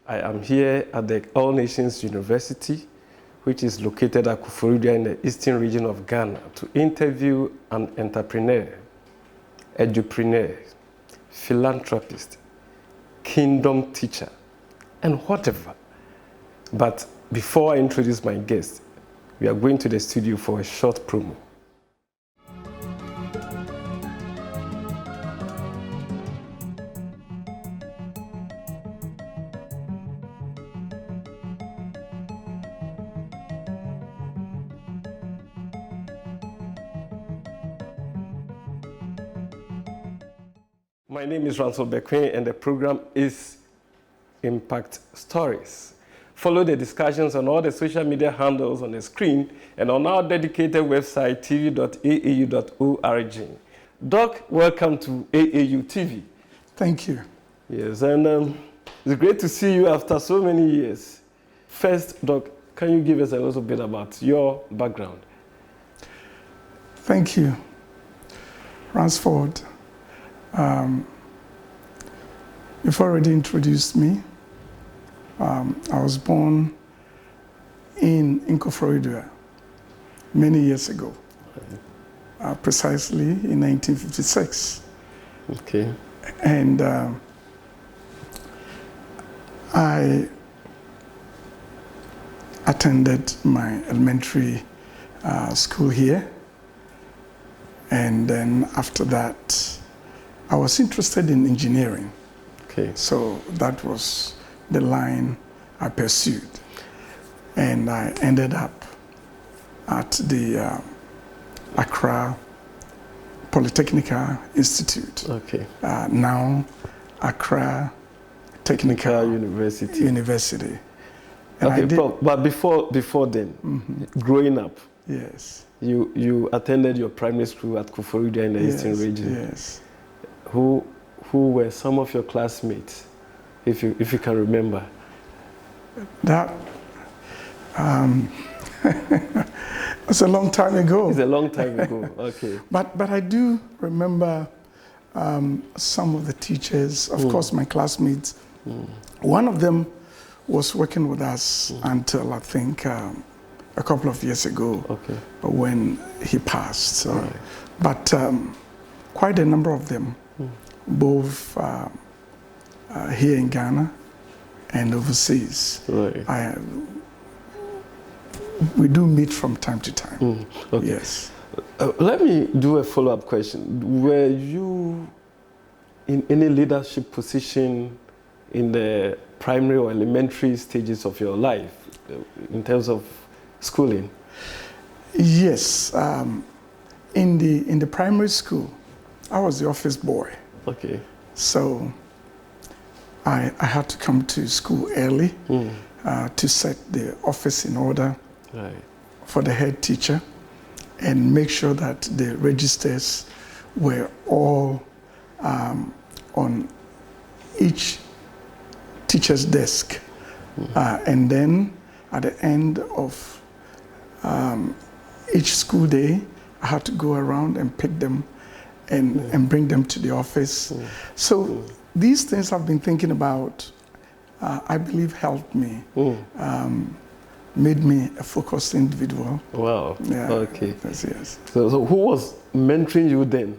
I am here at the All Nations University, which is located at Koforidua in the eastern region of Ghana, to interview an entrepreneur, edupreneur, philanthropist, kingdom teacher, and whatever. But before I introduce my guest, we are going to the studio for a short promo. My name is Ransel Bequin, and the program is Impact Stories. Follow the discussions on all the social media handles on the screen and on our dedicated website, tv.aau.org. Doc, welcome to AAU TV. Thank you. Yes, and it's great to see you after so many years. First, Doc, can you give us a little bit about your background? Thank you, Ransford. You've already introduced me. I was born in Koforidua many years ago, precisely in 1956. Okay. And I attended my elementary school here. And then after that, I was interested in engineering. Okay. So that was the line I pursued. And I ended up at the Accra Polytechnical Institute. Okay. Now Accra Technical University. And okay, but before then, growing up, yes, you attended your primary school at Koforidua in the eastern region. Yes. Who were some of your classmates, if you can remember? That it's a long time ago. It's a long time ago. Okay. But I do remember some of the teachers, of course, my classmates. One of them was working with us until I think a couple of years ago. Okay. When he passed. Right. But quite a number of them, both here in Ghana and overseas. Right. We do meet from time to time. Okay. Yes. Let me do a follow-up question. Were you in any leadership position in the primary or elementary stages of your life in terms of schooling? Yes. In the primary school, I was the office boy. Okay. So I had to come to school early to set the office in order for the head teacher and make sure that the registers were all on each teacher's desk. And then at the end of each school day, I had to go around and pick them and bring them to the office. So these things I've been thinking about, I believe helped me, made me a focused individual. Wow. Yeah. Okay. Yes. So who was mentoring you then?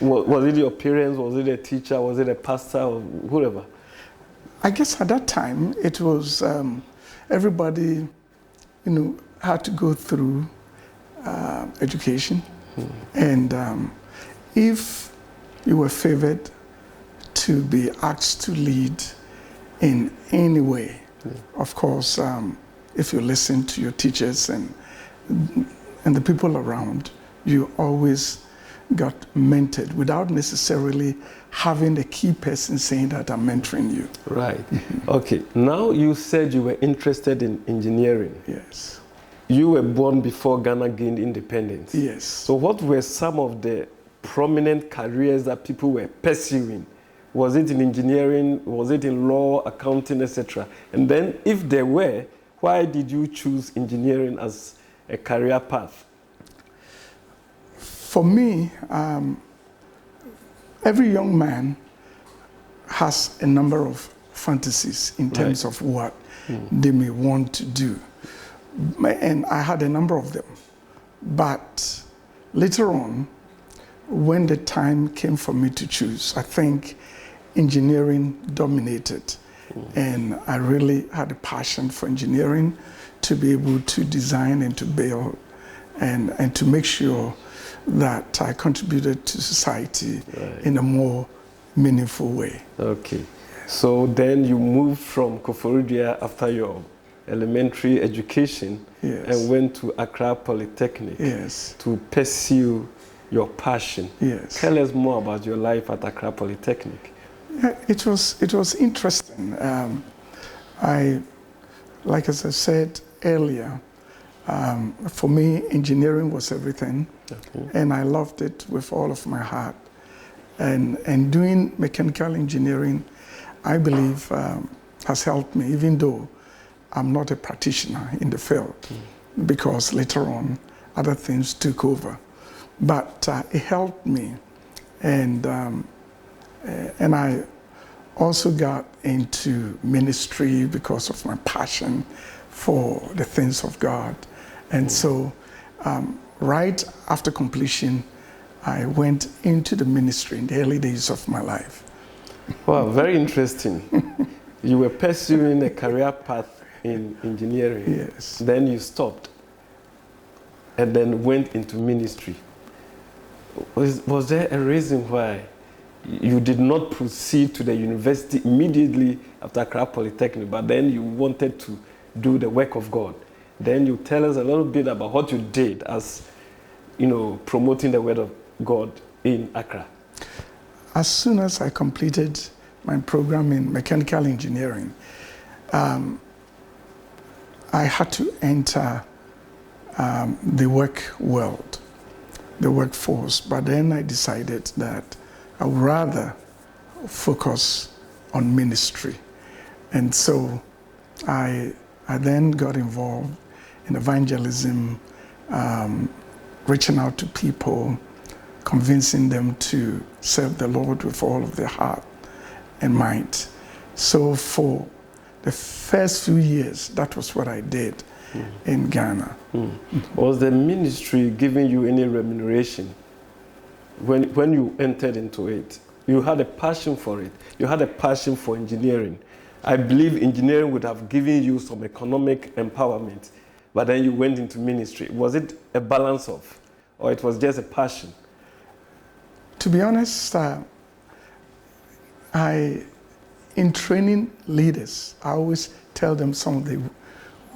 Was it your parents? Was it a teacher? Was it a pastor or whoever? I guess at that time it was everybody, had to go through education. And if you were favored to be asked to lead in any way, of course, if you listen to your teachers and the people around, you always got mentored without necessarily having a key person saying that I'm mentoring you. Right. Okay. Now you said you were interested in engineering. Yes. You were born before Ghana gained independence. Yes. So what were some of the prominent careers that people were pursuing? Was it in engineering? Was it in law, accounting, etc.? And then if there were, why did you choose engineering as a career path? For me, every young man has a number of fantasies in terms of what they may want to do. And I had a number of them. But later on, when the time came for me to choose, I think engineering dominated. And I really had a passion for engineering, to be able to design and to build and to make sure that I contributed to society in a more meaningful way. Okay. So then you moved from Koforidua after your elementary education and went to Accra Polytechnic to pursue your passion. Tell us more about your life at Accra Polytechnic. Yeah, it was interesting. Like as I said earlier, for me, engineering was everything, and I loved it with all of my heart. And doing mechanical engineering, I believe, has helped me, even though I'm not a practitioner in the field, because later on, other things took over. But it helped me, and I also got into ministry because of my passion for the things of God. And so right after completion, I went into the ministry in the early days of my life. Wow, very interesting. You were pursuing a career path in engineering. Yes. Then you stopped and then went into ministry. Was there a reason why you did not proceed to the university immediately after Accra Polytechnic, but then you wanted to do the work of God? Then you tell us a little bit about what you did as, promoting the word of God in Accra. As soon as I completed my program in mechanical engineering, I had to enter the work world, the workforce. But then I decided that I would rather focus on ministry. And so I then got involved in evangelism, reaching out to people, convincing them to serve the Lord with all of their heart and might. So for the first few years, that was what I did in Ghana. Was the ministry giving you any remuneration when you entered into it? You had a passion for it. You had a passion for engineering. I believe engineering would have given you some economic empowerment, but then you went into ministry. Was it a balance of, or it was just a passion? To be honest, in training leaders, I always tell them some of the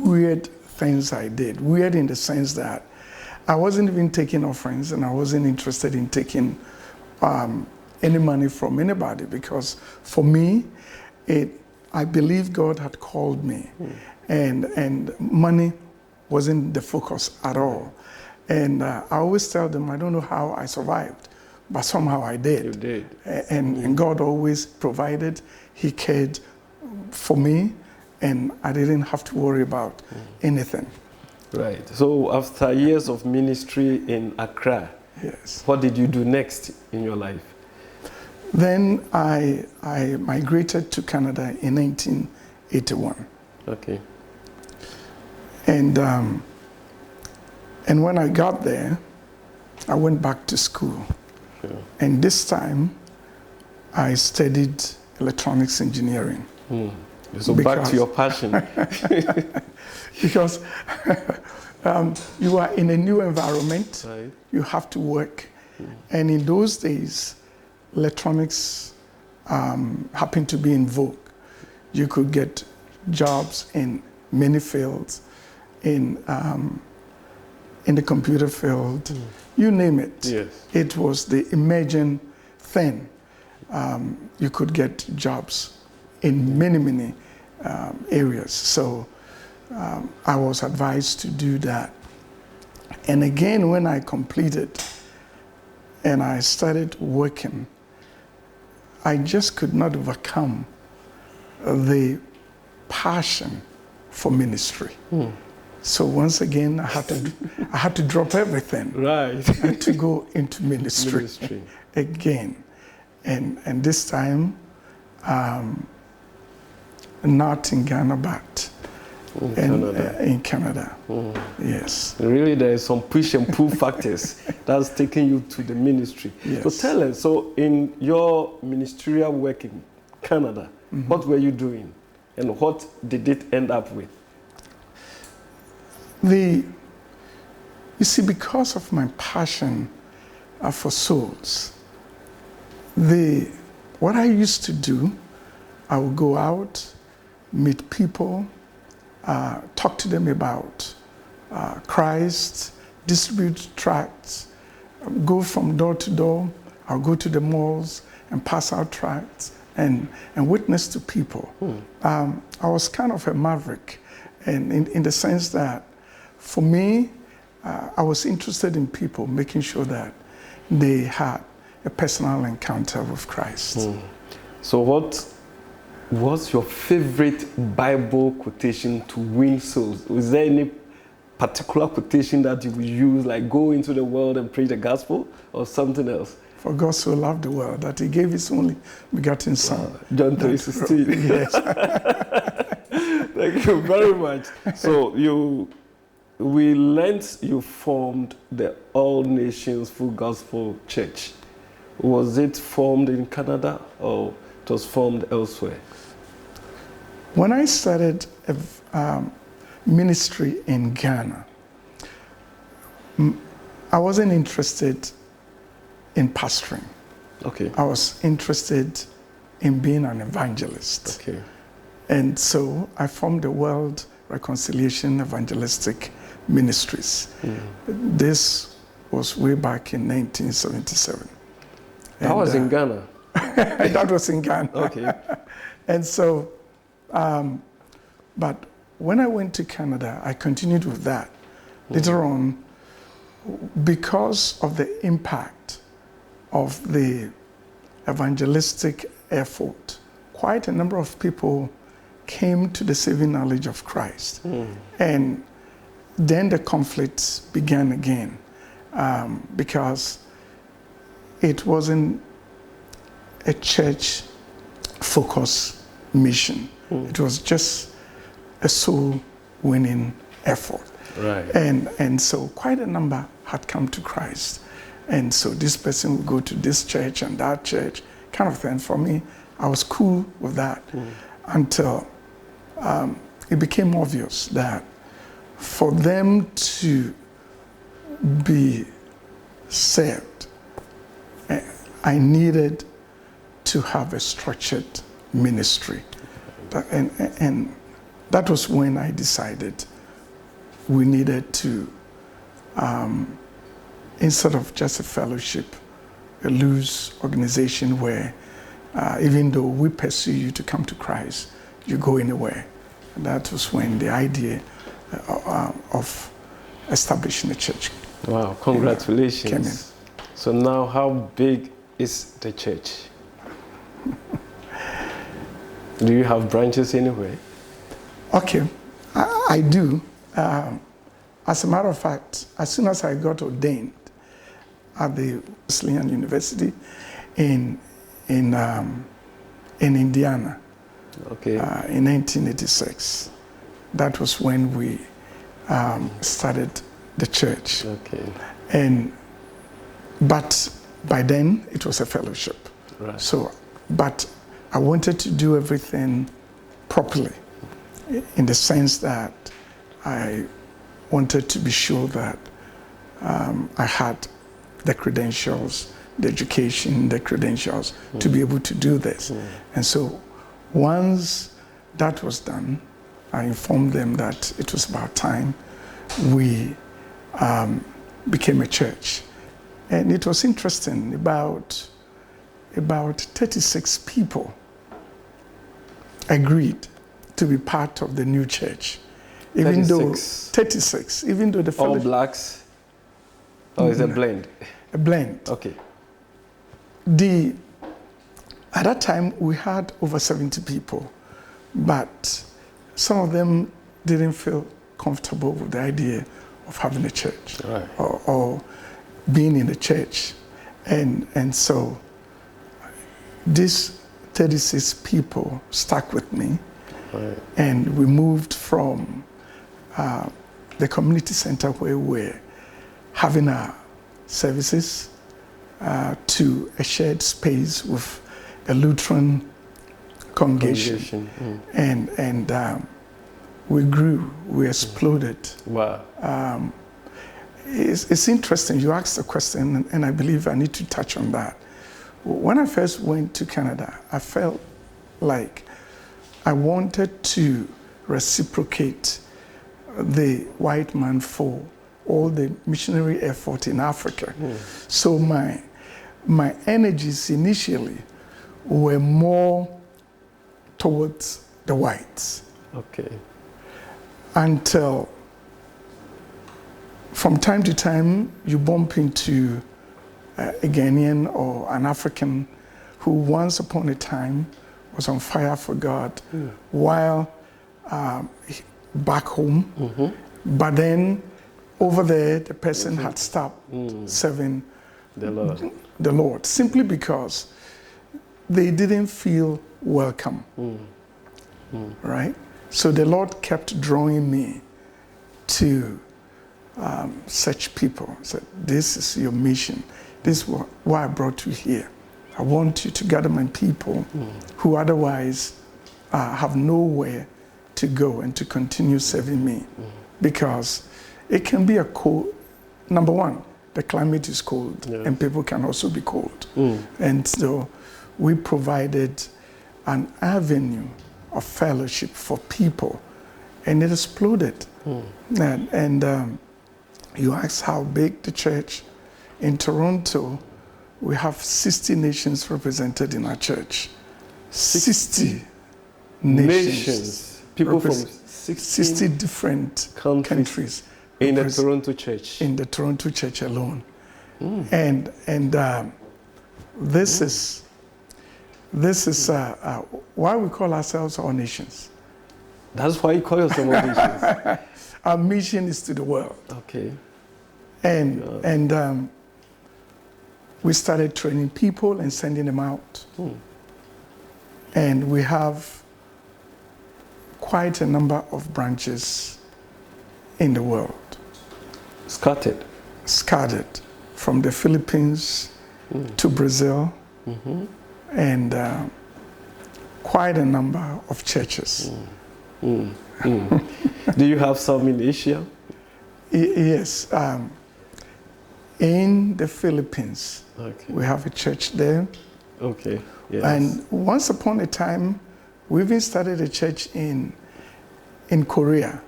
weird things I did. Weird in the sense that I wasn't even taking offerings, and I wasn't interested in taking any money from anybody, because for me, I believe God had called me, and money wasn't the focus at all. And I always tell them, I don't know how I survived, but somehow I did. You did. And God always provided. He cared for me, and I didn't have to worry about anything. Right. So after years of ministry in Accra, what did you do next in your life? Then I migrated to Canada in 1981. Okay. And when I got there, I went back to school. Sure. And this time, I studied electronics engineering. So back to your passion. Because you are in a new environment, Right. you have to work. And in those days, electronics happened to be in vogue. You could get jobs in many fields, in the computer field, you name it. Yes. It was the emerging thing. You could get jobs in many areas. So I was advised to do that. And again, when I completed and I started working, I just could not overcome the passion for ministry. So once again, I had to drop everything, Right. and to go into ministry again. And this time, not in Ghana, but in Canada. Mm. Yes. Really, there is some push and pull factors that's taking you to the ministry. Yes. So tell us, so in your ministerial work in Canada, what were you doing? And what did it end up with? You see, because of my passion for souls, what I used to do, I would go out, meet people, talk to them about Christ, distribute tracts, go from door to door. I'll go to the malls and pass out tracts and witness to people. I was kind of a maverick, and in the sense that for me, I was interested in people, making sure that they had a personal encounter with Christ. So what was your favorite Bible quotation to win souls? Was there any particular quotation that you would use, like go into the world and preach the gospel, or something else? For God so loved the world that he gave his only begotten Son. John 3:16. Yes. Thank you very much. So we learned you formed the All Nations Full Gospel Church. Was it formed in Canada or it was formed elsewhere? When I started ministry in Ghana, I wasn't interested in pastoring. Okay. I was interested in being an evangelist. Okay. And so I formed the World Reconciliation Evangelistic Ministries. This was way back in 1977. That was in Ghana? That was in Ghana. Okay. And so, but when I went to Canada, I continued with that. Later on, because of the impact of the evangelistic effort, quite a number of people came to the saving knowledge of Christ. And then the conflicts began again, because it wasn't a church-focused mission. It was just a soul-winning effort. Right. And so quite a number had come to Christ. And so this person would go to this church and that church, kind of thing. For me, I was cool with that until it became obvious that for them to be saved, I needed to have a structured ministry. And that was when I decided we needed to, instead of just a fellowship, a loose organization where even though we pursue you to come to Christ, you go anywhere. And that was when the idea of establishing a church. Wow, congratulations. Came in. So now how big is the church? Do you have branches anywhere? Okay, I do. As a matter of fact, as soon as I got ordained at the Wesleyan University in Indiana, okay, in 1986, that was when we started the church. Okay. But by then it was a fellowship. Right. So, but I wanted to do everything properly, in the sense that I wanted to be sure that I had the credentials, the education, the credentials to be able to do this. And so once that was done, I informed them that it was about time we became a church. And it was interesting, about 36 people agreed to be part of the new church. Even 36. though 36, even though the All fellowship, blacks? Or is it a blend? a blend. Okay. At that time we had over 70 people, but some of them didn't feel comfortable with the idea of having a church, Right. or being in the church. And so these 36 people stuck with me, Right. And we moved from the community center where we're having our services to a shared space with a Lutheran congregation. And we grew, we exploded. Wow. It's interesting, you asked a question, and I believe I need to touch on that. When I first went to Canada, I felt like I wanted to reciprocate the white man for all the missionary effort in Africa. So my energies initially were more towards the whites. Okay. Until from time to time you bump into a Ghanaian or an African who once upon a time was on fire for God while back home, but then over there the person had stopped serving the Lord simply because they didn't feel welcome, right? So the Lord kept drawing me to such people. Said, this is your mission. This is why I brought you here. I want you to gather my people who otherwise have nowhere to go and to continue serving me. Because it can be a cold, number one, the climate is cold, and people can also be cold. And so we provided an avenue of fellowship for people, and it exploded. And you asked how big the church. In Toronto, we have 60 nations represented in our church. 60 nations. People from 60 different countries in the Toronto church. In the Toronto church alone. And this is why we call ourselves All Nations. That's why you call yourself All Nations. Our mission is to the world. Okay. And we started training people and sending them out. And we have quite a number of branches in the world. Scattered from the Philippines to Brazil, and quite a number of churches. Do you have some in Asia? Yes. In the Philippines, we have a church there. Okay. Yes. And once upon a time, we even started a church in Korea.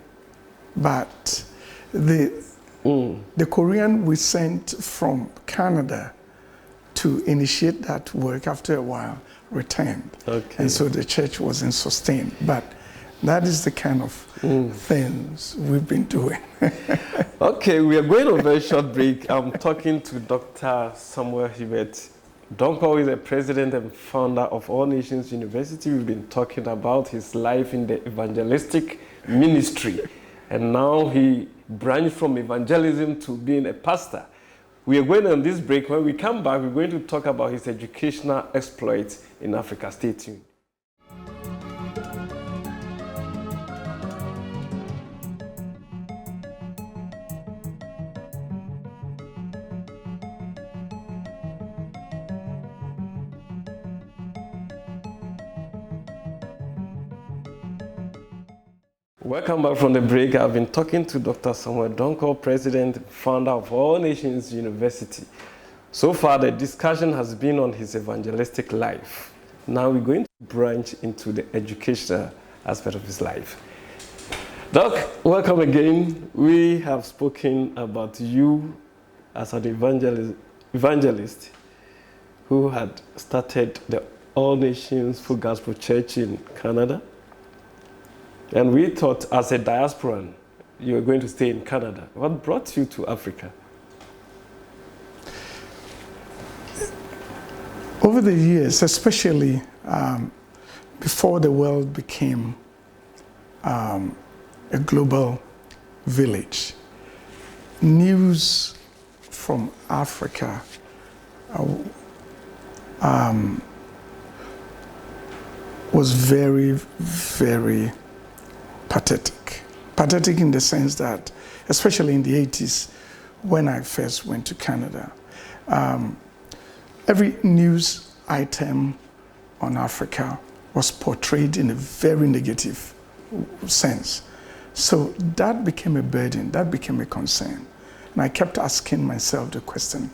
But the Korean we sent from Canada to initiate that work after a while returned. Okay. And so the church wasn't sustained. But that is the kind of things we've been doing. Okay, we are going on a very short break. I'm talking to Dr. Samuel Hubert. Donkor is the president and founder of All Nations University. We've been talking about his life in the evangelistic ministry. And now he branched from evangelism to being a pastor. We are going on this break. When we come back, we're going to talk about his educational exploits in Africa. Stay tuned. Welcome back from the break. I've been talking to Dr. Samuel Donkor, president, founder of All Nations University. So far, the discussion has been on his evangelistic life. Now we're going to branch into the educational aspect of his life. Doc, welcome again. We have spoken about you as an evangelist who had started the All Nations Full Gospel Church in Canada. And we thought, as a diasporan, you were going to stay in Canada. What brought you to Africa? Over the years, especially before the world became a global village, news from Africa was very, very pathetic. Pathetic in the sense that, especially in the 80s, when I first went to Canada, every news item on Africa was portrayed in a very negative sense. So that became a burden, that became a concern. And I kept asking myself the question,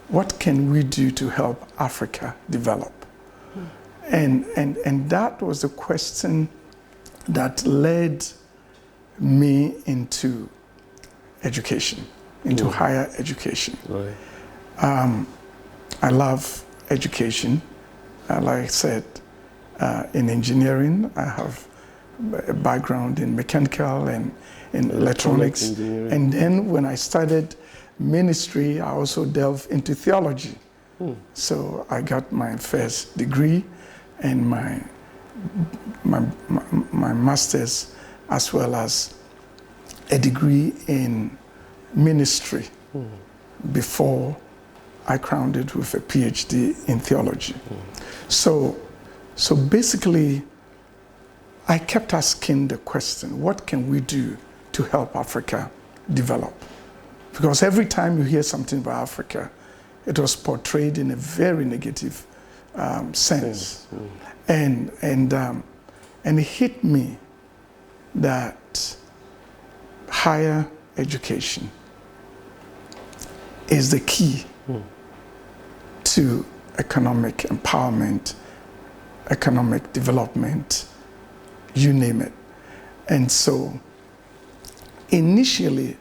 what can we do to help Africa develop? And that was the question that led me into education, into higher education. Right. I love education. Like I said, in engineering, I have a background in mechanical and in electronics. And then when I started ministry, I also delved into theology. So I got my first degree and my master's, as well as a degree in ministry before I crowned it with a PhD in theology. So basically, I kept asking the question, what can we do to help Africa develop? Because every time you hear something about Africa, it was portrayed in a very negative sense. And it hit me that higher education is the key to economic empowerment, economic development, you name it. And so initially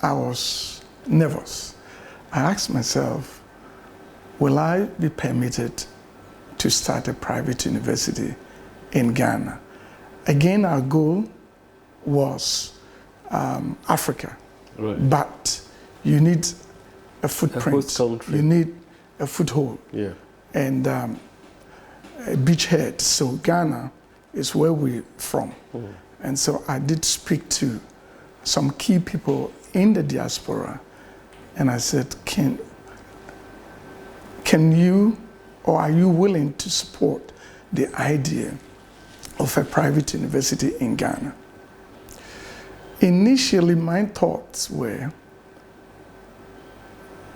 I was nervous. I asked myself, will I be permitted to start a private university in Ghana? Again, our goal was Africa, Right. but you need a footprint, host country. you need a foothold, Yeah. and a beachhead. So Ghana is where we're from. And so I did speak to some key people in the diaspora, and I said, can you, or are you willing to support the idea of a private university in Ghana? Initially, my thoughts were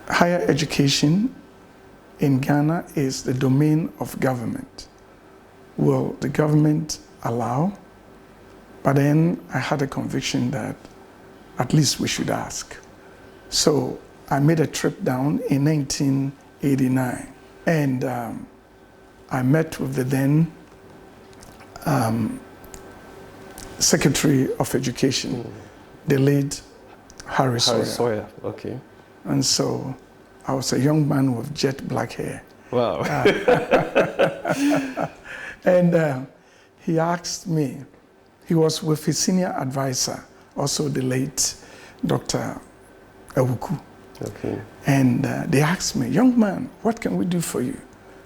higher education in Ghana is the domain of government. Will the government allow? But then I had a conviction that at least we should ask. So I made a trip down in 1989, and I met with the then Secretary of Education, the late Harry Sawyer. Okay. And so I was a young man with jet black hair. Wow. And he asked me, he was with his senior advisor, also the late Dr. Awuku. Okay. And they asked me, young man, what can we do for you?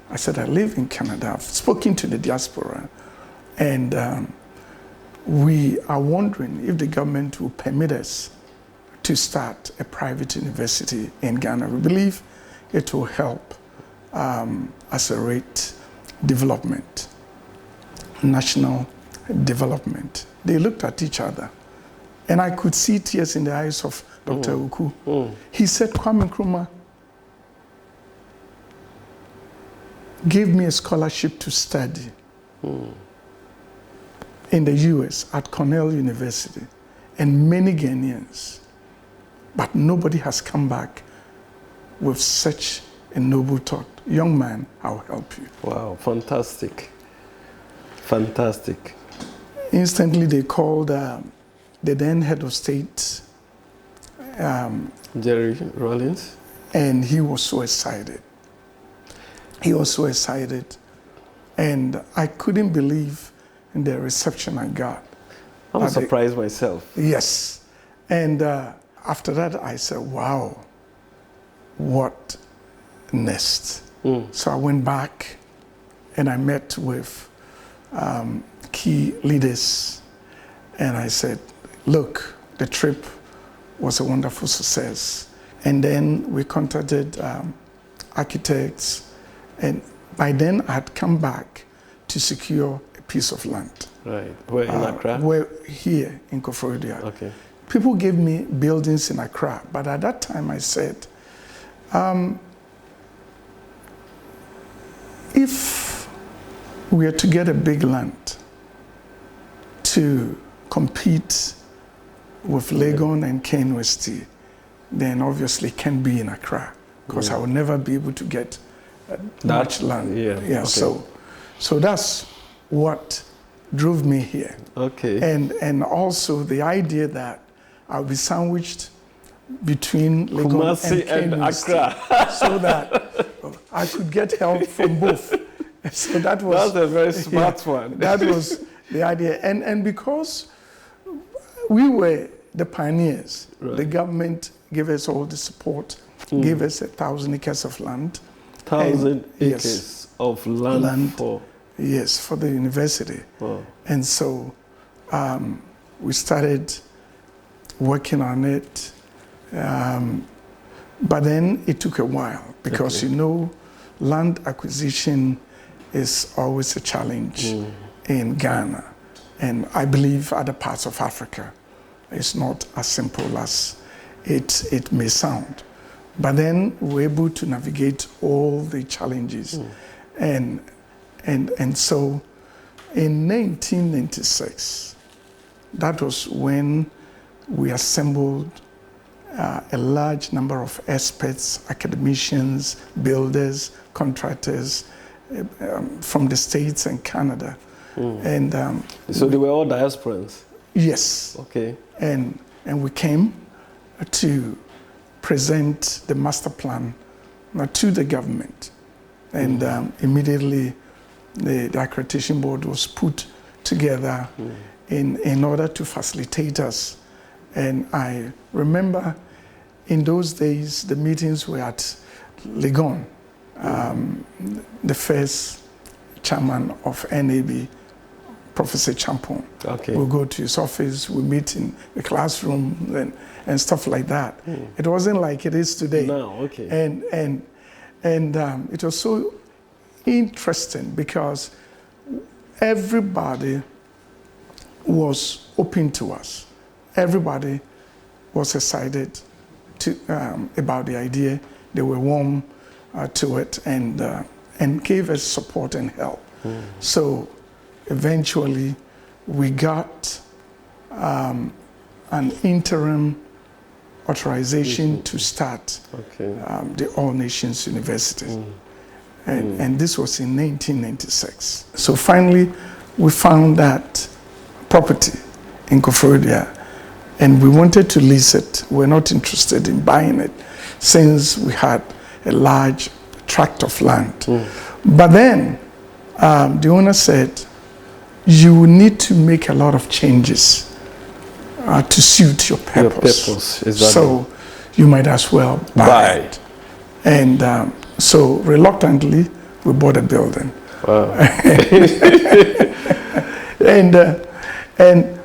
I said, I live in Canada. I've spoken to the diaspora. And we are wondering if the government will permit us to start a private university in Ghana. We believe it will help accelerate development, national development. They looked at each other, and I could see tears in the eyes of Dr. Uku. He said, Kwame Nkrumah gave me a scholarship to study in the US at Cornell University, and many Ghanaians, but nobody has come back with such a noble thought. Young man, I'll help you. Wow, fantastic. Fantastic. Instantly they called the then head of state, Jerry Rawlings. and he was so excited. He was so excited, and I couldn't believe in the reception I got. I'm surprised myself. Yes. And after that, I said, wow, what next? So I went back and I met with key leaders, and I said, look, the trip was a wonderful success. And then we contacted architects, and by then I had come back to secure a piece of land. Right. Where in Accra? Where here in Koforidua. Okay. People gave me buildings in Accra, but at that time I said, if we are to get a big land to compete with Legon and Kane Westie, then obviously it can be in Accra, because I will never be able to get much land. Yeah. Okay. So that's what drove me here. Okay. And also the idea that I'll be sandwiched between Legon Kumasi and and Westie, Accra, so that I could get help from both. So that's a very smart one. That was the idea. And because we were the pioneers, right. the government gave us all the support, gave us 1,000 acres of land. 1,000 acres yes, of land for... Yes, for the university. Wow. And so we started working on it. But then it took a while because, land acquisition is always a challenge in Ghana. And I believe other parts of Africa, it's not as simple as it may sound. But then we're able to navigate all the challenges. And so in 1996, that was when we assembled a large number of experts, academicians, builders, contractors from the States and Canada. And so they were all diasporans? Yes. Okay. And we came to present the master plan to the government. And immediately the accreditation board was put together in order to facilitate us. And I remember in those days, the meetings were at Legon, the first chairman of NAB, Professor Champon. Okay. We'll go to his office, we meet in the classroom and stuff like that. It wasn't like it is today. No, okay. And it was so interesting because everybody was open to us. Everybody was excited about the idea. They were warm to it and gave us support and help. So eventually we got an interim authorization to start the All Nations University. And this was in 1996. So finally we found that property in Koforidua, and we wanted to lease it. We're not interested in buying it since we had a large tract of land. But then the owner said, you need to make a lot of changes to suit your purpose. Exactly. So you might as well buy it. And so reluctantly, we bought a building. Wow. And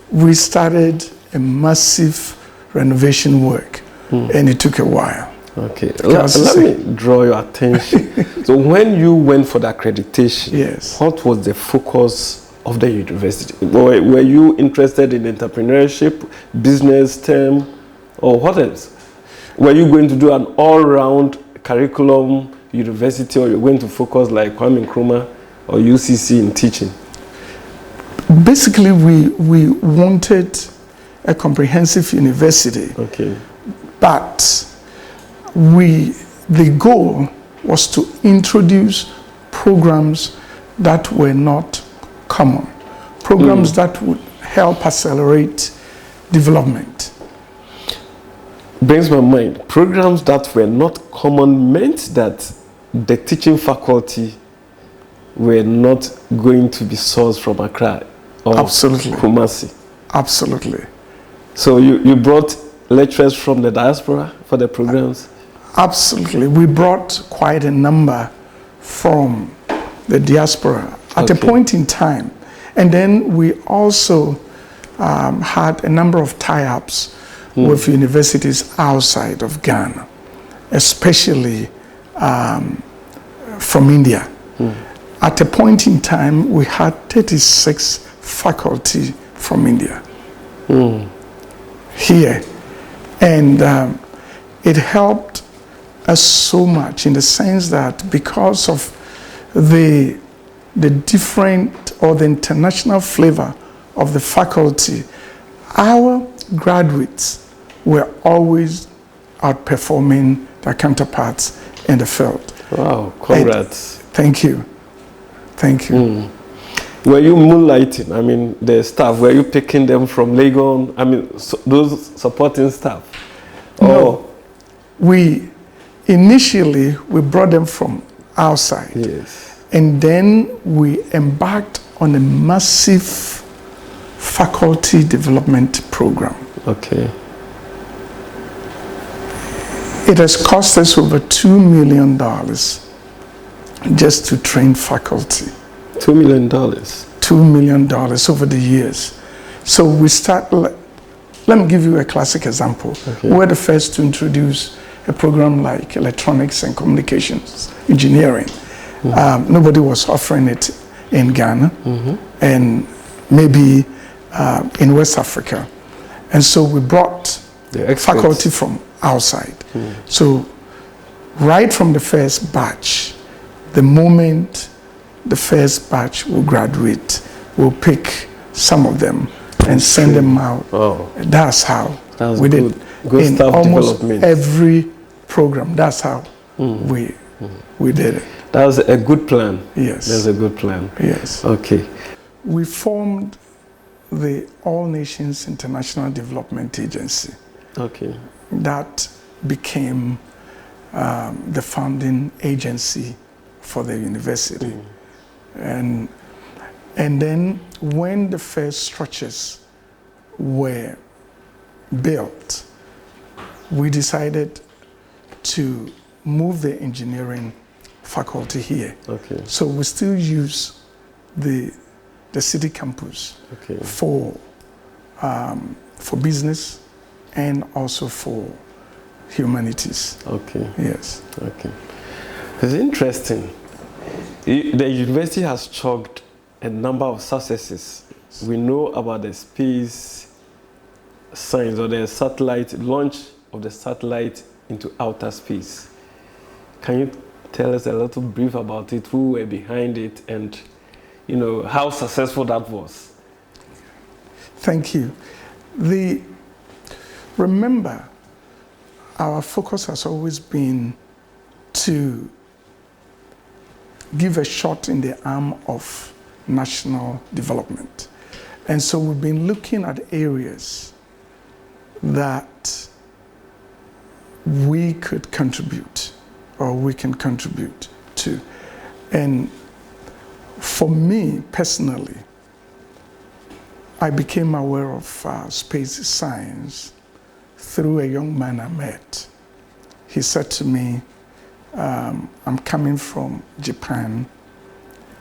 we started a massive renovation work, and it took a while. Okay, let me draw your attention. So when you went for the accreditation, yes, what was the focus of the university? Were you interested in entrepreneurship, business, STEM, or what else? Were you going to do an all-round curriculum university, or you're going to focus like Kwame Nkrumah or UCC in teaching? Basically, we wanted a comprehensive university. Okay. But the goal was to introduce programs that were not common, programs that would help accelerate development. Brings my mind, programs that were not common meant that the teaching faculty were not going to be sourced from Accra or Absolutely. Kumasi. Absolutely. So you brought lecturers from the diaspora for the programs? Absolutely. We brought quite a number from the diaspora at a point in time. And then we also had a number of tie-ups with universities outside of Ghana, especially from India. At a point in time, we had 36 faculty from India here. And it helped us so much in the sense that because of the different or the international flavor of the faculty, our graduates were always outperforming their counterparts in the field. Wow, congrats. Thank you. Thank you. Were you moonlighting? I mean, the staff, were you picking them from Legon? I mean, those supporting staff? No. We initially brought them from outside. Yes. And then we embarked on a massive faculty development program. Okay. It has cost us over $2 million just to train faculty. $2 million? $2 million over the years. So we start, let me give you a classic example. Okay. We're the first to introduce a program like electronics and communications engineering. Nobody was offering it in Ghana and maybe in West Africa. And so we brought faculty from outside. So right from the first batch, the moment the first batch will graduate, we'll pick some of them and send them out. Oh. That's how we did good in staff almost development. every program. That's how we did it. That was a good plan. Yes. That's a good plan. Yes. Okay. We formed the All Nations International Development Agency. Okay. That became the founding agency for the university. And then when the first structures were built, we decided to move the engineering faculty here. Okay. So we still use the city campus for business and also for humanities. Okay. Yes. Okay. It's interesting. The university has chalked a number of successes. We know about the space science or the satellite launch of the satellite into outer space. Can you tell us a little brief about it, who were behind it, and how successful that was? Thank you. Remember, our focus has always been to give a shot in the arm of national development. And so we've been looking at areas that we could contribute or we can contribute to. And for me personally, I became aware of space science through a young man I met. He said to me, I'm coming from Japan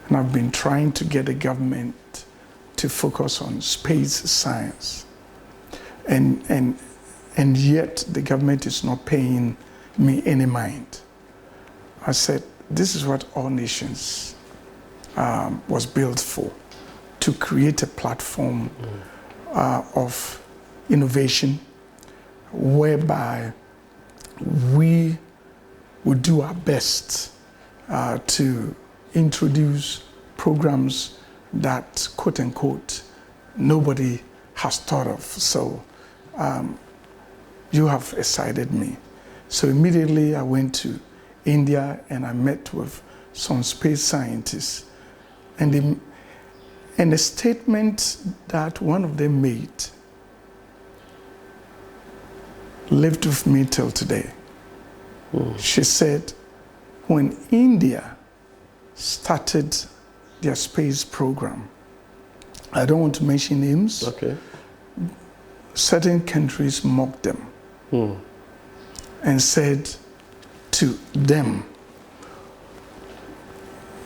and I've been trying to get the government to focus on space science. And yet the government is not paying me any mind. I said, this is what All Nations was built for, to create a platform of innovation whereby we would do our best to introduce programs that, quote unquote, nobody has thought of. So you have excited me. So immediately I went to India and I met with some space scientists. And the statement that one of them made lived with me till today. She said, when India started their space program, I don't want to mention names, certain countries mocked them and said to them,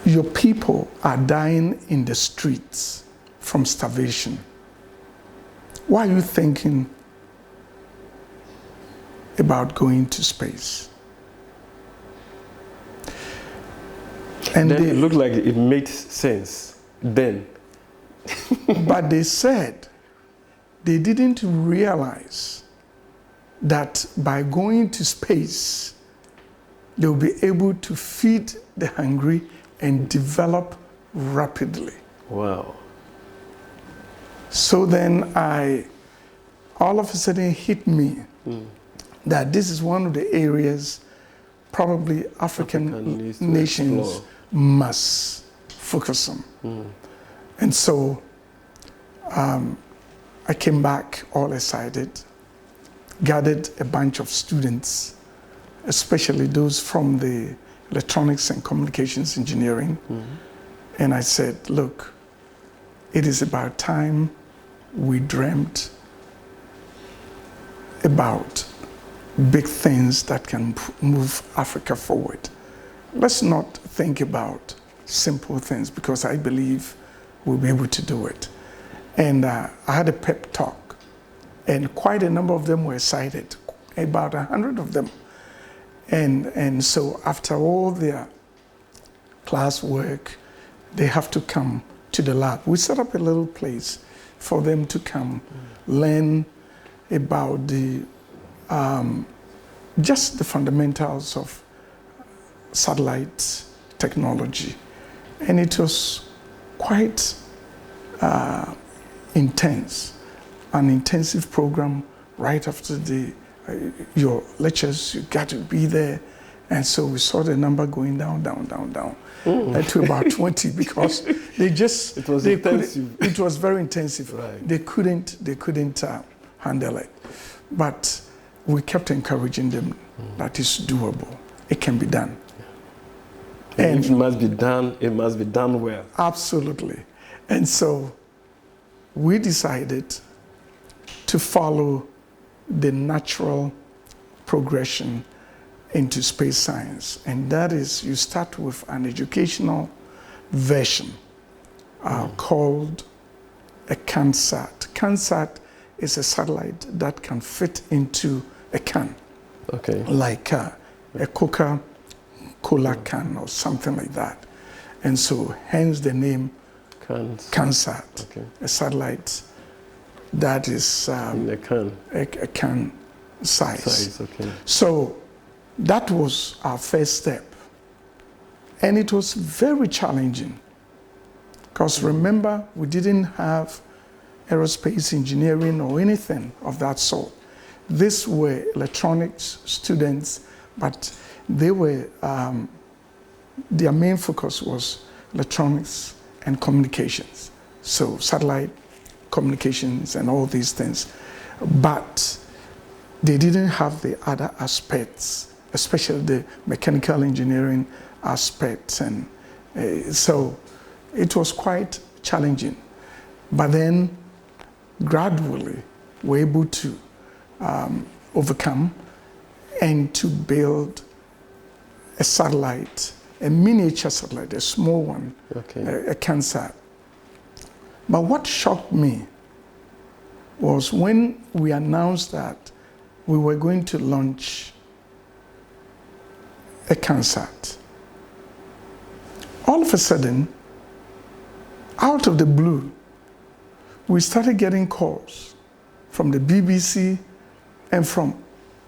your people are dying in the streets from starvation. Why are you thinking about going to space? And then it looked like it made sense then. But they said they didn't realize that by going to space, they'll be able to feed the hungry and develop rapidly. Wow. So then all of a sudden hit me that this is one of the areas probably African nations must focus on. And so I came back all excited, gathered a bunch of students, especially those from the electronics and communications engineering. And I said, look, it is about time we dreamt about big things that can move Africa forward. Let's not think about simple things, because I believe we'll be able to do it. And I had a pep talk, and quite a number of them were excited, about 100 of them. And so after all their classwork, they have to come to the lab. We set up a little place for them to come learn about the just the fundamentals of satellite technology. And it was quite intense, an intensive program. Right after your lectures, you got to be there. And so we saw the number going down to about 20, because it was intensive. It was very intensive. Right. They couldn't handle it. But we kept encouraging them that it's doable. It can be done. And if it must be done, it must be done well. Absolutely. And so we decided to follow the natural progression into space science. And that is, you start with an educational version called a CanSat. CanSat is a satellite that can fit into a can, like a Coca-Cola can or something like that. And so hence the name CanSat, a satellite that is in a can size. So that was our first step. And it was very challenging, because remember, we didn't have aerospace engineering or anything of that sort. These were electronics students, but they were, their main focus was electronics and communications. So satellite communications and all these things. But they didn't have the other aspects, especially the mechanical engineering aspects. And so it was quite challenging. But then gradually we're able to overcome and to build a satellite, a miniature satellite, a small one, a CanSat. But what shocked me was when we announced that we were going to launch a CanSat. All of a sudden, out of the blue, we started getting calls from the BBC and from...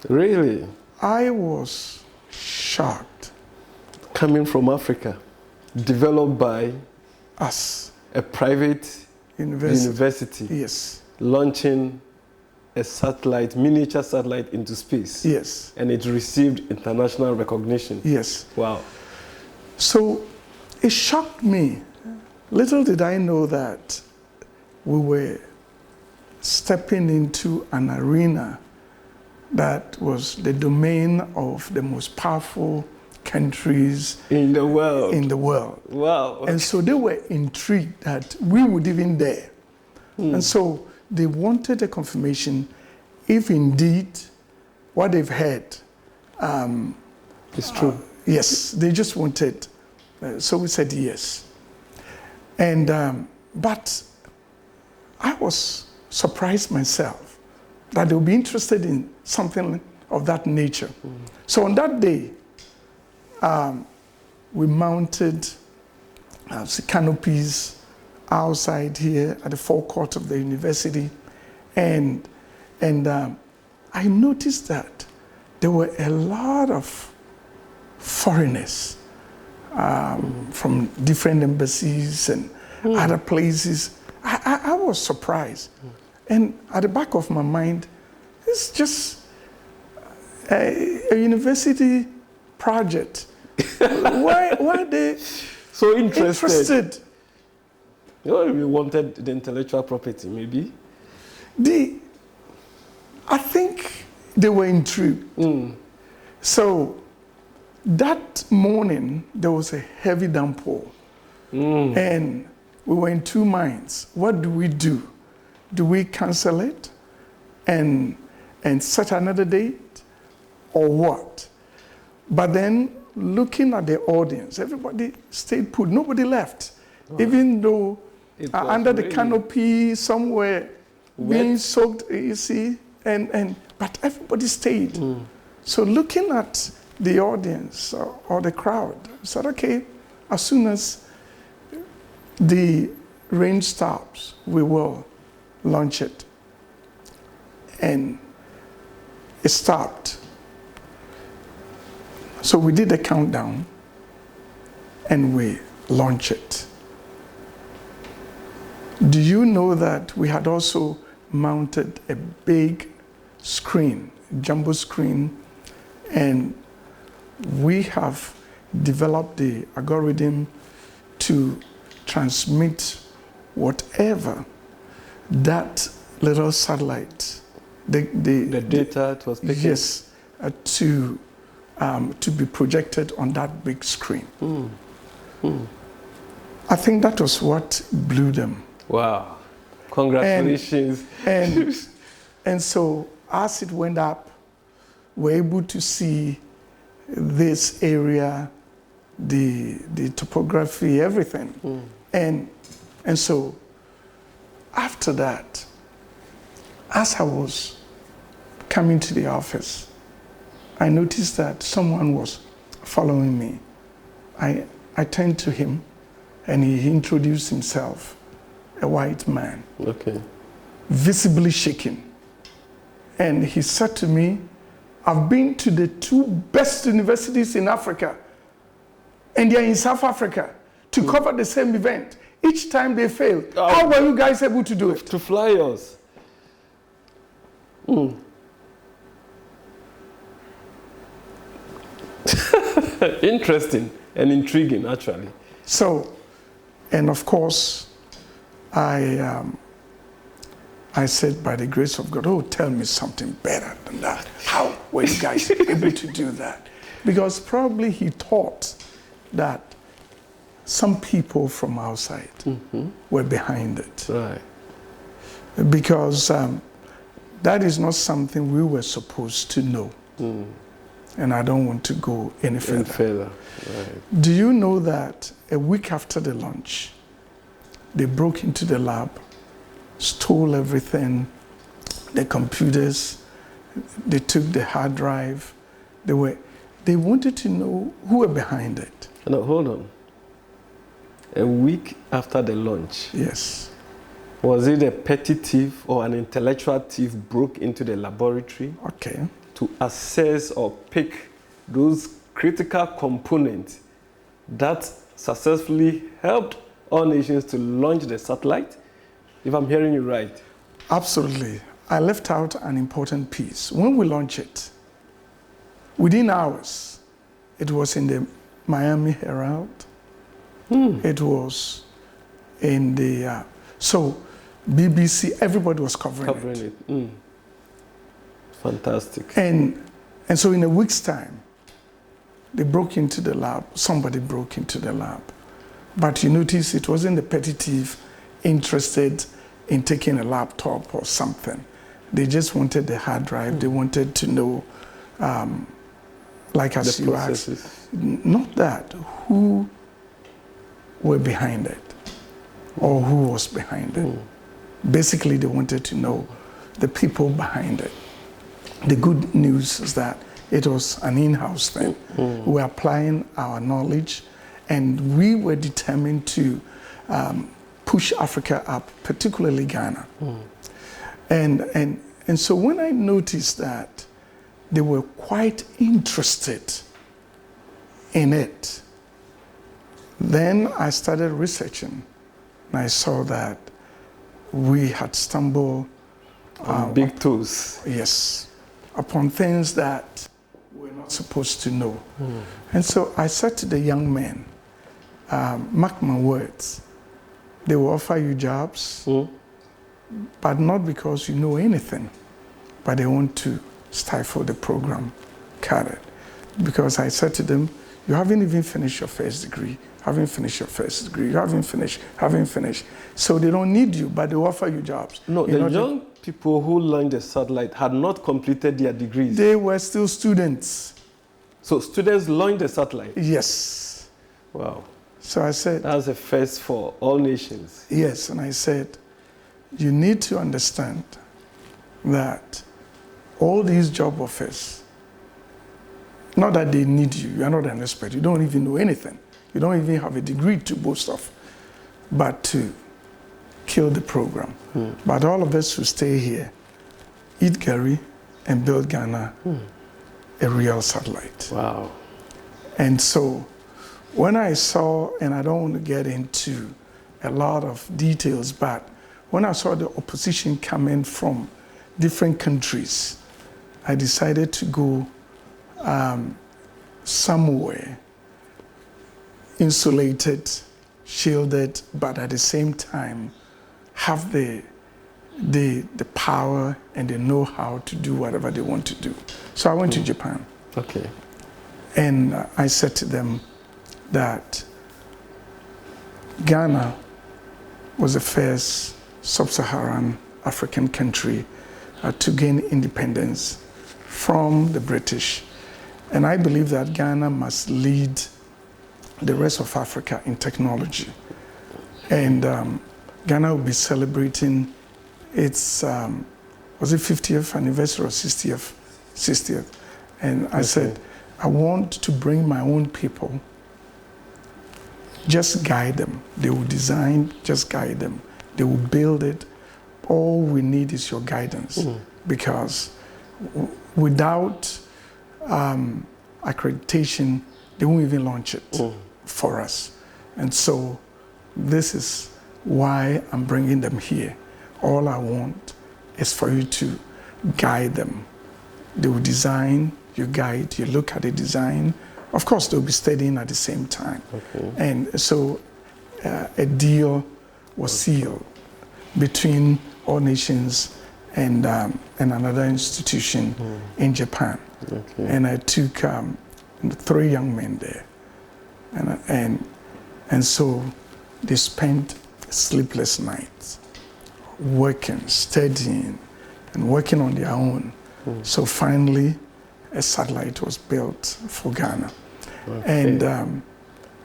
Really? I was shocked. Coming from Africa, developed by us, a private university. Yes. Launching a satellite, miniature satellite into space. Yes. And it received international recognition. Yes. Wow. So it shocked me. Little did I know that we were stepping into an arena that was the domain of the most powerful countries in the world. Wow. And so they were intrigued that we would even dare. And so they wanted a confirmation if indeed what they've heard is true. Yes, they just wanted. So we said yes. And but I was surprised myself that they would be interested in something of that nature. So on that day, we mounted canopies outside here at the forecourt of the university. And I noticed that there were a lot of foreigners from different embassies and other places. I was surprised. And at the back of my mind, it's just a university project. Why are they so interested? You know, we wanted the intellectual property, maybe? I think they were intrigued. So that morning, there was a heavy downpour. And we were in two minds. What do we do? Do we cancel it and set another date, or what? But then, looking at the audience, everybody stayed put. Nobody left. Even though under the canopy, somewhere being soaked, you see, but everybody stayed. So looking at the audience or the crowd, I said, okay, as soon as the rain stops, we will launch it. And it stopped. So we did a countdown and we launched it. Do you know that we had also mounted a big screen, jumbo screen, and we have developed the algorithm to transmit whatever that little satellite, the data it was picking? Yes, to be projected on that big screen. I think that was what blew them. Wow. Congratulations. And so as it went up, we're able to see this area, the topography, everything. And so after that, as I was coming to the office, I noticed that someone was following me. I turned to him and he introduced himself, a white man, visibly shaking. And he said to me, I've been to the two best universities in Africa, and they're in South Africa, to cover the same event. Each time they failed. How were you guys able to do it? To fly us. Interesting and intriguing, actually. So, and of course, I said, by the grace of God, oh, tell me something better than that. How were you guys able to do that? Because probably he thought that some people from outside were behind it. Right. Because that is not something we were supposed to know. And I don't want to go any further. Right. Do you know that a week after the launch, they broke into the lab, stole everything, the computers, they took the hard drive. They wanted to know who were behind it. No, hold on. A week after the launch? Yes. Was it a petty thief or an intellectual thief broke into the laboratory? Okay. To assess or pick those critical components that successfully helped all nations to launch the satellite? If I'm hearing you right. Absolutely. I left out an important piece. When we launched it, within hours, it was in the Miami Herald. It was in the, so BBC, everybody was covering it. Fantastic. And so in a week's time, they broke into the lab. Somebody broke into the lab. But you notice it wasn't the petty thief interested in taking a laptop or something. They just wanted the hard drive. They wanted to know, like as you asked, not that, who were behind it or who was behind it. Basically, they wanted to know the people behind it. The good news is that it was an in-house thing. We're applying our knowledge And we were determined to push Africa up, particularly Ghana. And so when I noticed that they were quite interested in it, then I started researching, and I saw that we had stumbled on big tools. Yes, upon things that we're not supposed to know. And so I said to the young men, mark my words, they will offer you jobs, but not because you know anything, but they want to stifle the program, cut it. Because I said to them, you haven't even finished your first degree, haven't finished your first degree, you haven't finished. So they don't need you, but they offer you jobs. No, the young people who launched the satellite had not completed their degrees. They were still students. So students launched the satellite? Yes. Wow. So I said, that's a first for all nations. Yes, and I said, you need to understand that all these job offers, not that they need you, you are not an expert, you don't even know anything, you don't even have a degree to boast of, but to kill the program. But all of us who stay here, eat Gary and build Ghana a real satellite. Wow. And so when I saw, and I don't want to get into a lot of details, but when I saw the opposition coming from different countries, I decided to go somewhere insulated, shielded, but at the same time have the power and the know-how to do whatever they want to do. So I went to Japan. Okay. And I said to them that Ghana was the first sub-Saharan African country to gain independence from the British. And I believe that Ghana must lead the rest of Africa in technology. And Ghana will be celebrating its, was it 50th anniversary or 60th? 60th. And I said, I want to bring my own people, just guide them. They will design, just guide them. They will build it. All we need is your guidance, because without accreditation, they won't even launch it for us. And so this is why I'm bringing them here. All I want is for you to guide them. They will design, you guide, you look at the design. Of course, they'll be studying at the same time. And so a deal was sealed between All Nations and another institution in Japan. And I took 3 young men there. And so they spent sleepless nights working, studying, and working on their own. So finally, a satellite was built for Ghana. And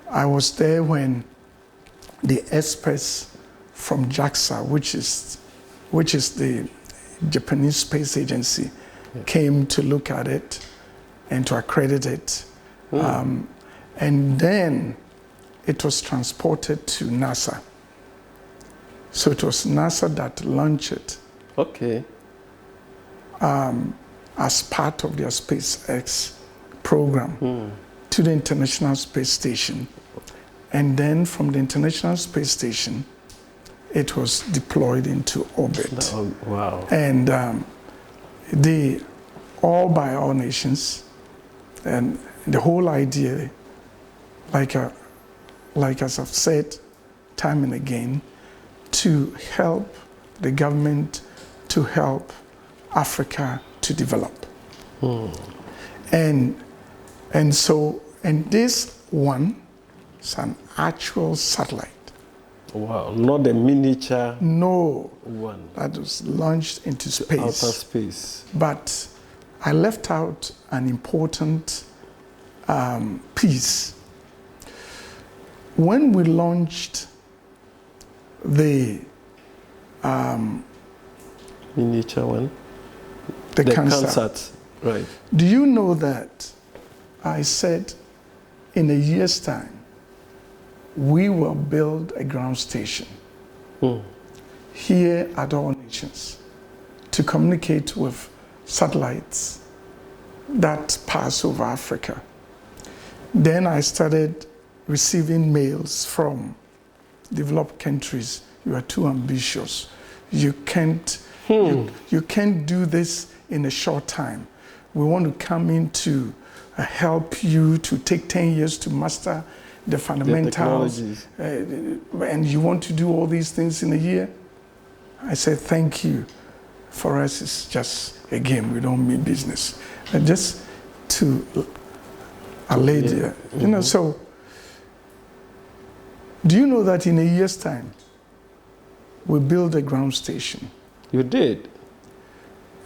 I was there when the experts from JAXA, which is the Japanese space agency, came to look at it and to accredit it. And then it was transported to NASA. So it was NASA that launched it. As part of their SpaceX program to the International Space Station. And then from the International Space Station, it was deployed into orbit. Wow. And all by All Nations. And the whole idea, like as I've said time and again, to help the government, to help Africa to develop. And this one is an actual satellite. Wow, not a miniature one that was launched into space. Outer space. But I left out an important piece. When we launched the miniature one, the CANSAT, right? Do you know that I said in a year's time we will build a ground station here at All Nations to communicate with satellites that pass over Africa. Then I started receiving mails from developed countries. You are too ambitious. You can't do this in a short time. We want to come in to help you to take 10 years to master the fundamentals. And you want to do all these things in a year? I said, thank you. For us, it's just a game. We don't mean business. And just to a lady, you know, so do you know that in a year's time, we built a ground station? You did?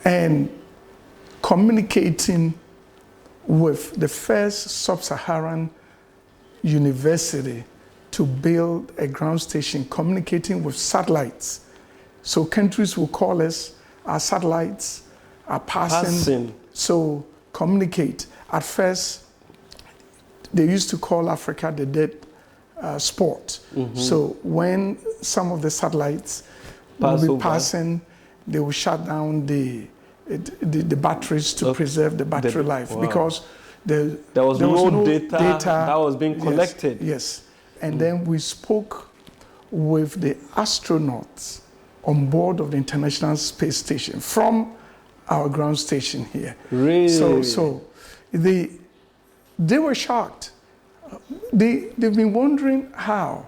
And communicating with the first sub-Saharan university to build a ground station, communicating with satellites. So countries will call us, our satellites are passing. So communicate. At first, they used to call Africa the dead spot. So when some of the satellites will be passing, they will shut down the batteries to preserve the battery life, because there was no data that was being collected. Yes. And then we spoke with the astronauts on board of the International Space Station from our ground station here. Really? So they were shocked. They've been wondering how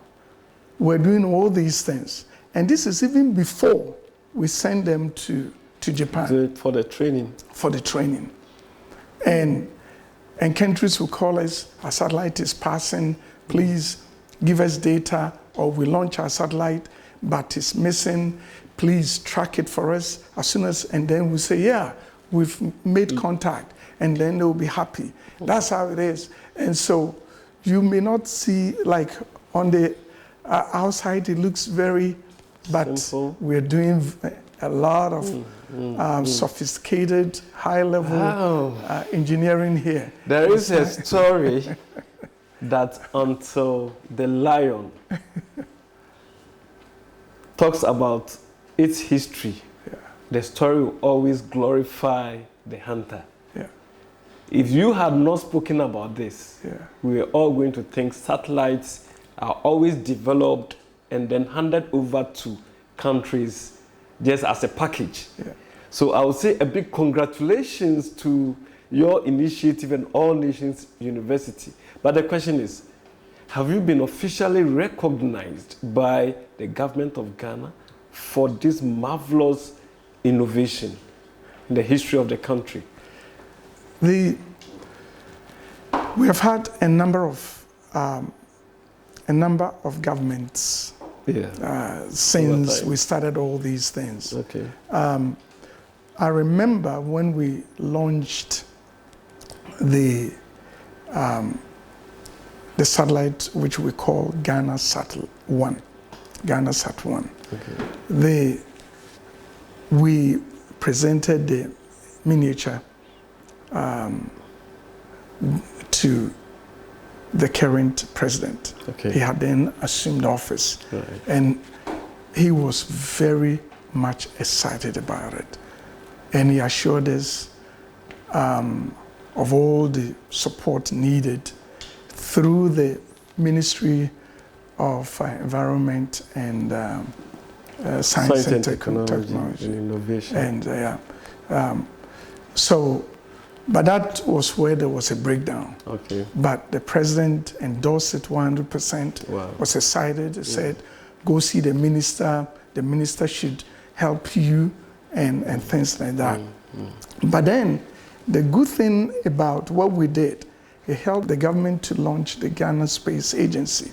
we're doing all these things. And this is even before we send them to Japan. For the training. For the training. And countries will call us, our satellite is passing, please give us data, or we launch our satellite, but it's missing, please track it for us as soon as, and then we say, yeah, we've made contact, and then they'll be happy. That's how it is. And so you may not see, like on the outside, it looks very, but simple. We're doing a lot of sophisticated, high-level engineering here. There is a story that until the lion talks about its history, the story will always glorify the hunter. If you had not spoken about this, we are all going to think satellites are always developed and then handed over to countries just as a package. So I would say a big congratulations to your initiative and All Nations University. But the question is, have you been officially recognized by the government of Ghana for this marvelous innovation in the history of the country? We have had a number of governments since we started all these things. I remember when we launched the satellite, which we call Ghana Sat 1, Ghana Sat 1. We presented the miniature to the current president. He had then assumed office, and he was very much excited about it. And he assured us of all the support needed through the Ministry of Environment and Science and Technology and Innovation. And but that was where there was a breakdown. But the president endorsed it 100%, was excited, said, go see the minister should help you, and things like that. But then, the good thing about what we did, it helped the government to launch the Ghana Space Agency.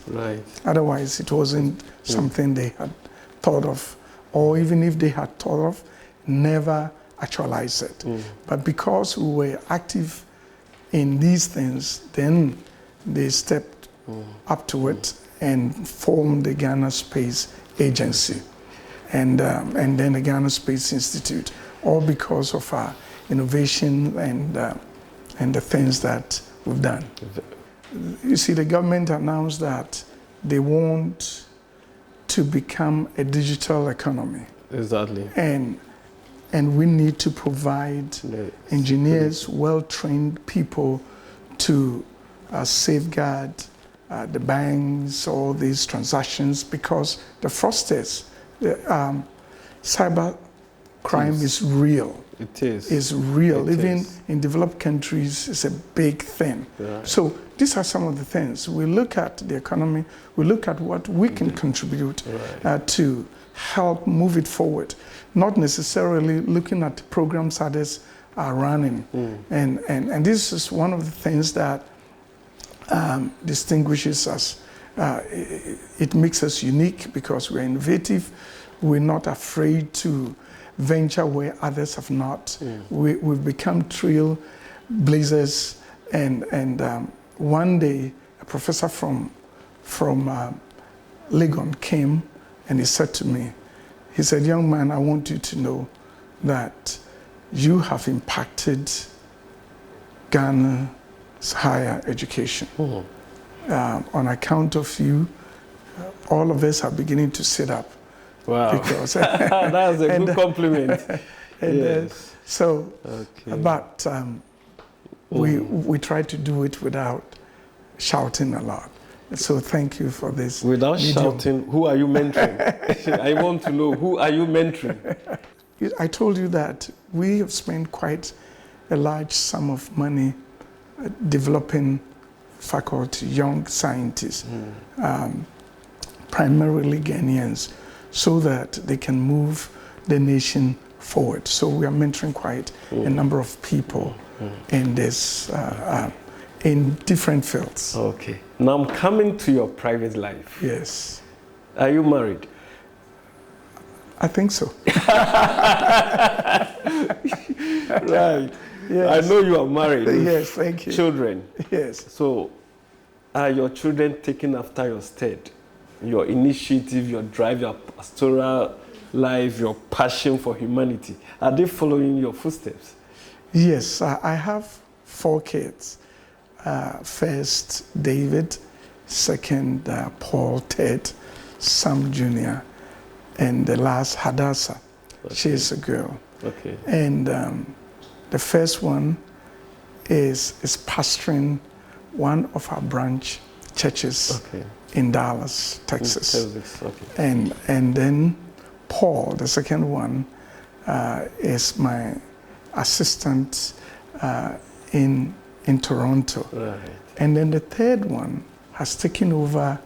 Otherwise, it wasn't something they had thought of, or even if they had thought of, never actualize it. But because we were active in these things, then they stepped up to it and formed the Ghana Space Agency, and then the Ghana Space Institute, all because of our innovation and the things that we've done. You see, the government announced that they want to become a digital economy. Exactly. And we need to provide engineers, well-trained people to safeguard the banks, all these transactions, because the fraudsters, cyber crime is real. It is. It's real. It Even is. in developed countries, it's a big thing. Right. So these are some of the things. We look at the economy, we look at what we can contribute to help move it forward, not necessarily looking at programs others are running. And this is one of the things that distinguishes us. It makes us unique because we're innovative. We're not afraid to venture where others have not. We've become trailblazers. And one day, a professor from Legon came and he said to me, he said, "Young man, I want you to know that you have impacted Ghana's higher education. On account of you, all of us are beginning to sit up." Wow. Because that's a good compliment. Yes. But we try to do it without shouting a lot. So thank you for this. Without medium. shouting, who are you mentoring? I want to know, who are you mentoring? I told you that we have spent quite a large sum of money developing faculty, young scientists, primarily Ghanaians, so that they can move the nation forward. So we are mentoring quite a number of people in this, in different fields. Okay. Now I'm coming to your private life. Yes. Are you married? I think so. Right. Yes. I know you are married. Yes, thank you. Children. Yes. So, are your children taking after your stead? Your initiative, your drive, your pastoral life, your passion for humanity? Are they following your footsteps? Yes, I have 4 kids. First, David. Second, Paul. Third, Sam Jr. And the last, Hadassah. Okay. She's a girl. Okay. And the first one is pastoring one of our branch churches in Dallas, Texas. Okay. And then Paul, the second one, is my assistant in Toronto. Right. And then the third one has taken over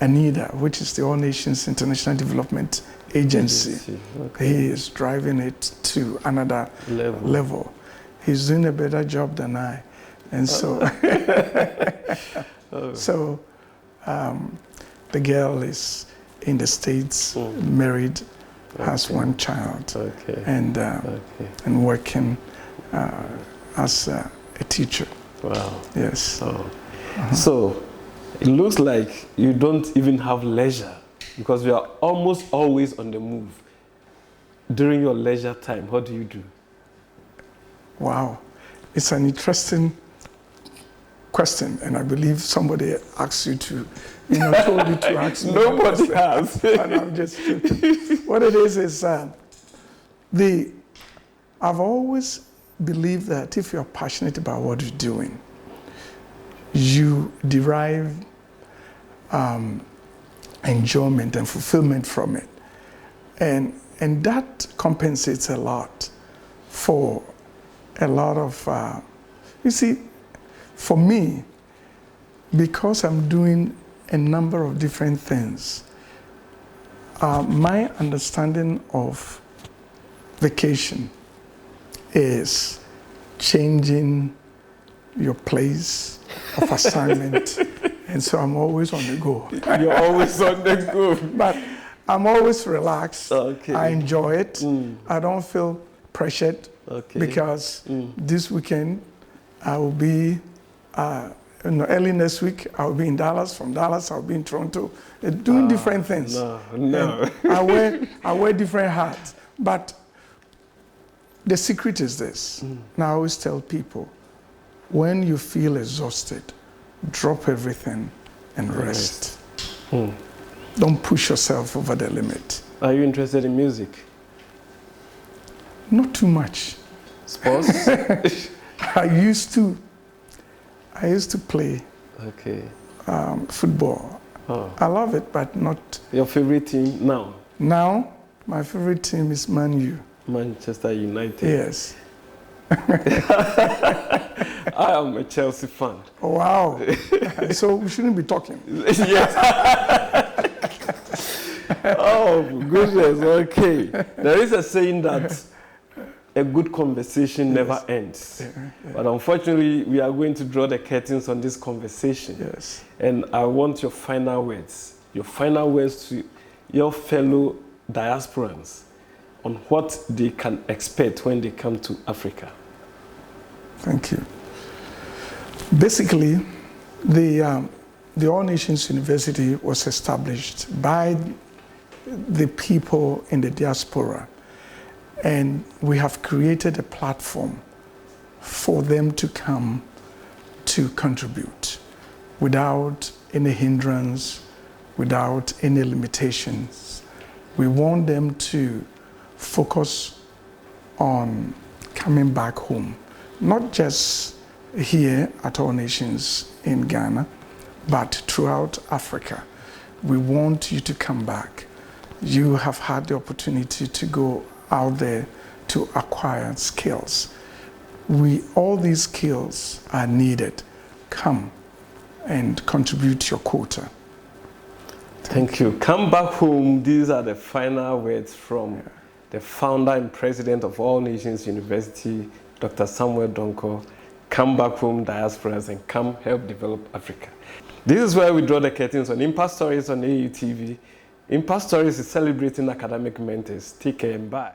ANIDA, which is the All Nations International Development Agency. Okay. He is driving it to another level. He's doing a better job than I. And so, the girl is in the States, married, has 1 child, and working as a teacher. Wow. Yes. So, it looks like you don't even have leisure, because we are almost always on the move. During your leisure time, what do you do? Wow. It's an interesting question, and I believe somebody asked you to, told you to ask me. Nobody has. And I'm just joking. What it is I've always believed that if you're passionate about what you're doing, you derive enjoyment and fulfillment from it. And that compensates a lot for a lot of, you see, for me, because I'm doing a number of different things, my understanding of vacation is changing your place of assignment. And so I'm always on the go. You're always on the go. But I'm always relaxed. Okay. I enjoy it. I don't feel pressured because this weekend I will be, early next week I'll be in Dallas. From Dallas I'll be in Toronto, doing different things. No. I wear different hats. But the secret is this. Now I always tell people, when you feel exhausted, drop everything and rest. Don't push yourself over the limit. Are you interested in music? Not too much. Sports? I used to play Okay. football. Oh. I love it, but not. Your favorite team now? Now, my favorite team is Man U. Manchester United. Yes. I am a Chelsea fan. Wow. So we shouldn't be talking. Yes. Oh, goodness. Okay. There is a saying that a good conversation never ends. But unfortunately, we are going to draw the curtains on this conversation. Yes. And I want your final words. Your final words to your fellow diasporans on what they can expect when they come to Africa. Thank you. Basically, the All Nations University was established by the people in the diaspora, and we have created a platform for them to come to contribute without any hindrance, without any limitations. We want them to focus on coming back home, not just here at All Nations in Ghana, but throughout Africa. We want you to come back. You have had the opportunity to go out there to acquire skills. All these skills are needed. Come and contribute your quota. Thank you. Come back home. These are the final words from the founder and president of All Nations University, Dr. Samuel Donkor. Come back home, diasporas, and come help develop Africa. This is where we draw the curtains on Impact Stories on AUTV. Impact Stories is celebrating academic mentors. Take care and bye.